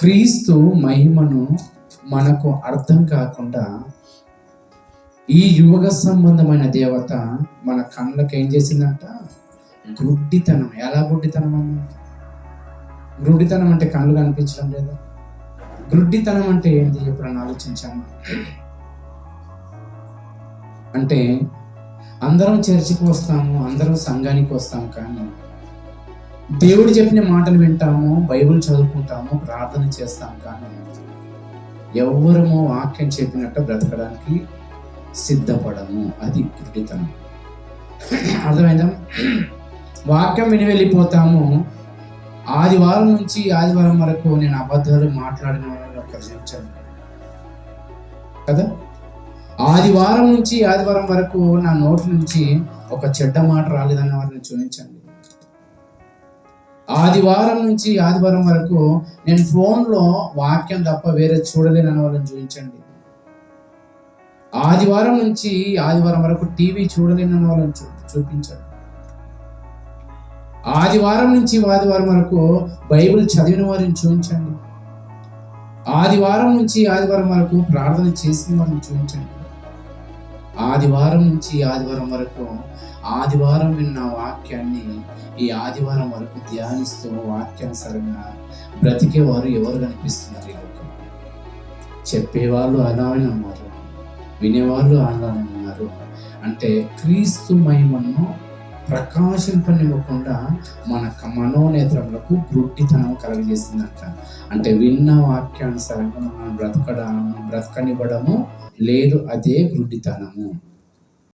క్రీస్తు మహిమను మనకు అర్థం కాకుండా ఈ యుగ సంబంధమైన దేవత మన కళ్ళకి ఏం చేసిందంట? గుడ్డితనం. ఎలా గుడ్డితనం అన్న? గుడ్డితనం అంటే కళ్ళు కనిపించడం లేదా? గుడ్డితనం అంటే ఏంటి? ఎప్పుడన్నా ఆలోచించాము? అంటే అందరం చర్చికి వస్తాము, అందరం సంఘానికి వస్తాము, కానీ దేవుడు చెప్పిన మాటలు వింటాము, బైబిల్ చదువుకుంటాము, ప్రార్థన చేస్తాము, కానీ ఎవ్వరము వాక్యం చెప్పినట్టు బ్రతకడానికి సిద్ధపడము. అది గుడ్డితనం. అర్థమైందా? వాక్యం విని వెళ్ళిపోతాము. ఆదివారం నుంచి ఆదివారం వరకు నేను అబద్ధాలు మాట్లాడిన వాళ్ళని ఒకరించాను కదా. ఆదివారం నుంచి ఆదివారం వరకు నా నోటి నుంచి ఒక చెడ్డ మాట రాలేదన్న వారిని చూపించండి. ఆదివారం నుంచి ఆదివారం వరకు నేను ఫోన్లో వాక్యం తప్ప వేరే చూడలేనన్న వాళ్ళని చూపించండి. ఆదివారం నుంచి ఆదివారం వరకు టీవీ చూడలేనన్న వాళ్ళని చూపించండి. ఆదివారం నుంచి ఆదివారం వరకు బైబిల్ చదివిన వారిని చూపించండి. ఆదివారం నుంచి ఆదివారం వరకు ప్రార్థన చేసిన వారిని చూపించండి. ఆదివారం నుంచి ఆదివారం వరకు ఆదివారం విన్న వాక్యాన్ని ఈ ఆదివారం వరకు ధ్యానిస్తూ వాక్యానుసారంగా బ్రతికేవారు ఎవరు కనిపిస్తున్నారు ఈ లోకం? చెప్పేవాళ్ళు అలానే ఉన్నారు, వినేవాళ్ళు అలానే ఉన్నారు. అంటే క్రీస్తు మహిమను ప్రకాశింపనివ్వకుండా మన మనోనేత్రములకు గుడ్డితనం కలగజేసిందంట. అంటే విన్న వాక్యానుసారంగా మనం బ్రతకనివ్వడము లేదు, అదే గుడ్డితనము.